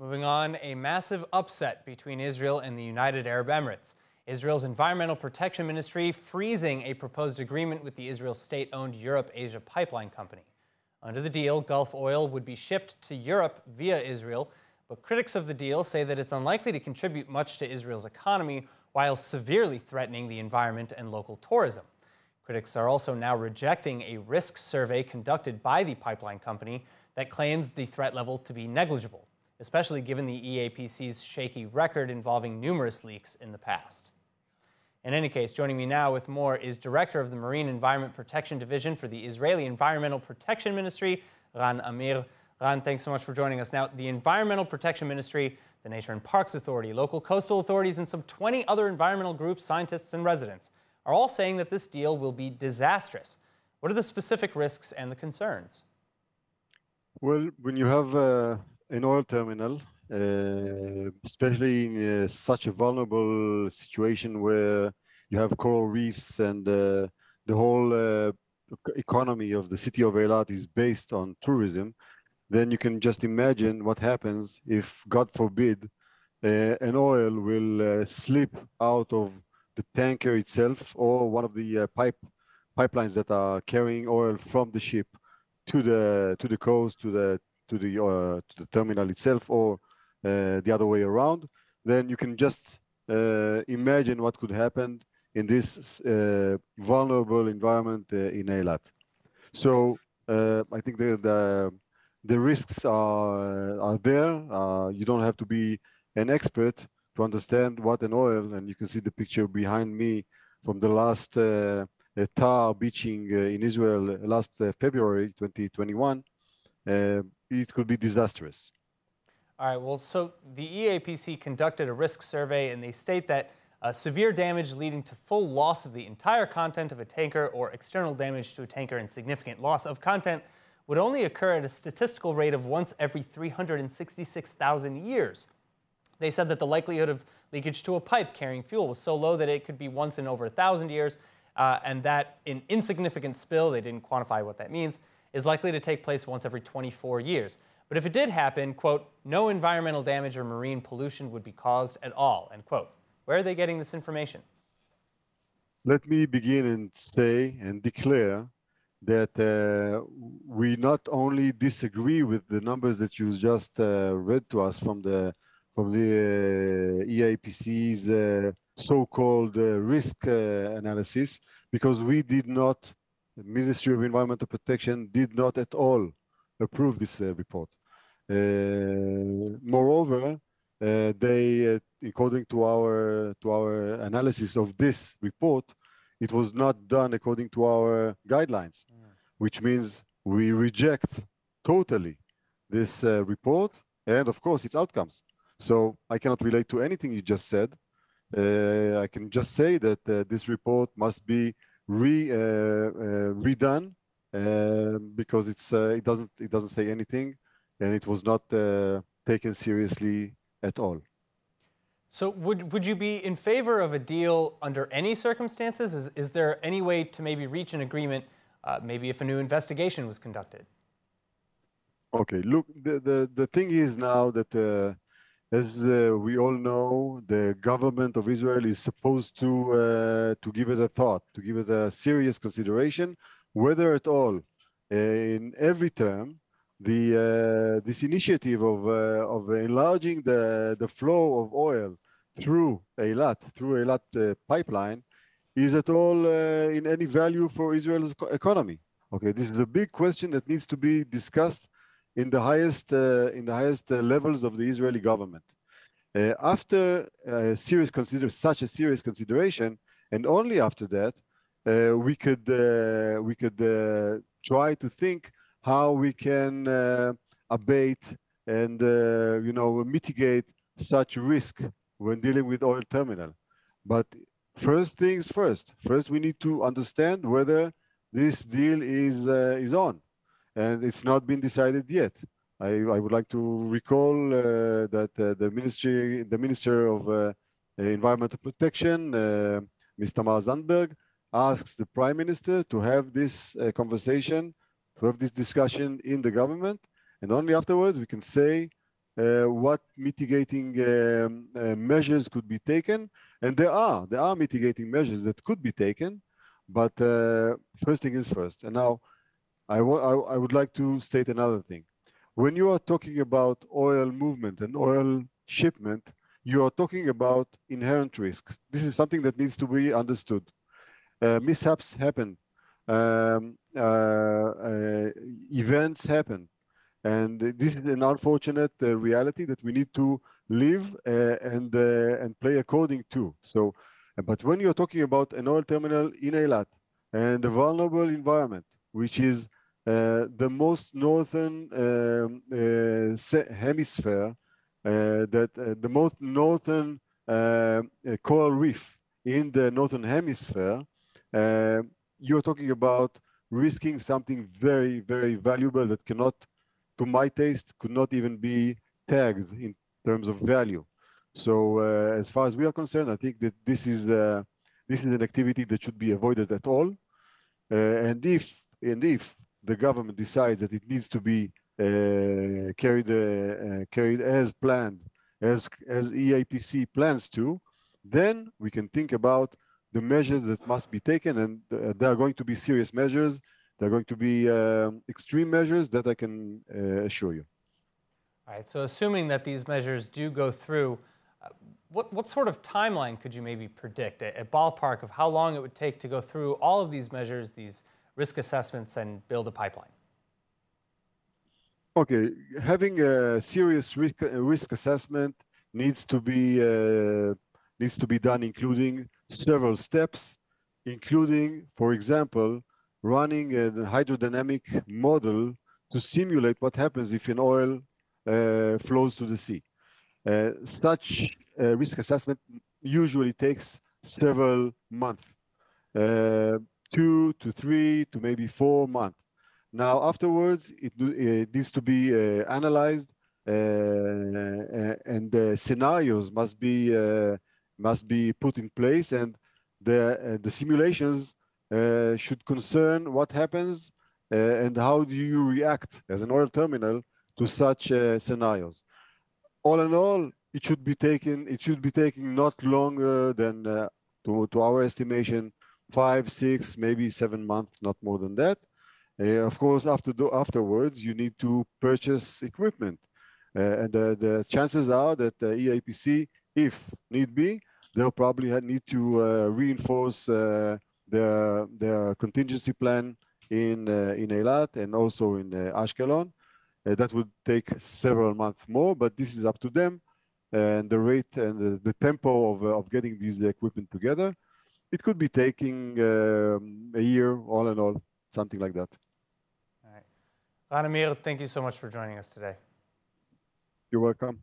Moving on, a massive upset between Israel and the United Arab Emirates. Israel's Environmental Protection Ministry freezing a proposed agreement with the Israel state-owned Europe-Asia Pipeline Company. Under the deal, Gulf oil would be shipped to Europe via Israel, but critics of the deal say that it's unlikely to contribute much to Israel's economy while severely threatening the environment and local tourism. Critics are also now rejecting a risk survey conducted by the pipeline company that claims the threat level to be negligible, especially given the EAPC's shaky record involving numerous leaks in the past. In any case, joining me now with more is Director of the Marine Environment Protection Division for the Israeli Environmental Protection Ministry, Ran Amir. Ran, thanks so much for joining us. Now, the Environmental Protection Ministry, the Nature and Parks Authority, local coastal authorities, and some 20 other environmental groups, scientists, and residents are all saying that this deal will be disastrous. What are the specific risks and the concerns? Well, when you have an oil terminal, especially in such a vulnerable situation where you have coral reefs and the whole economy of the city of Eilat is based on tourism, then you can just imagine what happens if, God forbid, an oil will slip out of the tanker itself or one of the pipelines that are carrying oil from the ship to the coast, to the terminal itself, or the other way around. Then you can just imagine what could happen in this vulnerable environment in Eilat. So I think the risks are there. You don't have to be an expert to understand what an oil, and you can see the picture behind me from the last tar beaching in Israel last February 2021. It could be disastrous. All right, well, so the EAPC conducted a risk survey, and they state that severe damage leading to full loss of the entire content of a tanker or external damage to a tanker and significant loss of content would only occur at a statistical rate of once every 366,000 years. They said that the likelihood of leakage to a pipe carrying fuel was so low that it could be once in over 1,000 years, and that an insignificant spill, they didn't quantify what that means, is likely to take place once every 24 years. But if it did happen, quote, no environmental damage or marine pollution would be caused at all, end quote. Where are they getting this information? Let me begin and say and declare that we not only disagree with the numbers that you just read to us from the EAPC's so-called risk analysis, because we did not, the Ministry of Environmental Protection did not at all approve this report. Moreover, they, according to our analysis of this report, it was not done according to our guidelines, which means we reject totally this report and, of course, its outcomes. So I cannot relate to anything you just said. I can just say that this report must be redone because it doesn't say anything, and it was not taken seriously at all. So would you be in favor of a deal under any circumstances? Is there any way to maybe reach an agreement, maybe if a new investigation was conducted? Okay, look, the thing is now that as we all know, the government of Israel is supposed to give it a thought, to give it a serious consideration, whether at all, in every term, this initiative of enlarging the flow of oil through Eilat pipeline, is at all in any value for Israel's economy. Okay, this is a big question that needs to be discussed in the highest levels of the Israeli government. After such a serious consideration, and only after that, we could try to think how we can abate and mitigate such risk when dealing with oil terminal. But first things first. First, we need to understand whether this deal is on. And it's not been decided yet. I would like to recall that the Minister of Environmental Protection, Ms. Tamar Zandberg, asks the Prime Minister to have this conversation, to have this discussion in the government, and only afterwards we can say what mitigating measures could be taken. And there are mitigating measures that could be taken, but first thing is first. And now I would like to state another thing. When you are talking about oil movement and oil shipment, you are talking about inherent risks. This is something that needs to be understood. Mishaps happen. Events happen. And this is an unfortunate reality that we need to live and play according to. So, but when you're talking about an oil terminal in Eilat and a vulnerable environment, which is the most northern hemisphere, the most northern coral reef in the northern hemisphere, you're talking about risking something very, very valuable that cannot, to my taste, could not even be tagged in terms of value. So as far as we are concerned, I think that this is an activity that should be avoided at all. And if the government decides that it needs to be carried as planned, as EIPC plans to, then we can think about the measures that must be taken, and there are going to be serious measures. There are going to be extreme measures that I can assure you. All right, so assuming that these measures do go through, what sort of timeline could you maybe predict, a ballpark of how long it would take to go through all of these measures, these risk assessments, and build a pipeline? Okay, having a serious risk assessment needs to be done, including several steps, including, for example, running a hydrodynamic model to simulate what happens if an oil flows to the sea. Such risk assessment usually takes several months, 2 to 3 to maybe 4 months. Now, afterwards, it needs to be analyzed, and scenarios must be put in place, and the simulations should concern what happens and how do you react as an oil terminal to such scenarios. All in all, it should be taking not longer than, to our estimation, 5, 6, maybe 7 months, not more than that. Of course, afterwards, you need to purchase equipment. And the chances are that the EIPC, if need be, they'll probably need to reinforce their contingency plan in Eilat and also in Ashkelon. That would take several months more, but this is up to them and the rate and the tempo of getting these equipment together. It could be taking a year, all in all, something like that. All right. Amir, thank you so much for joining us today. You're welcome.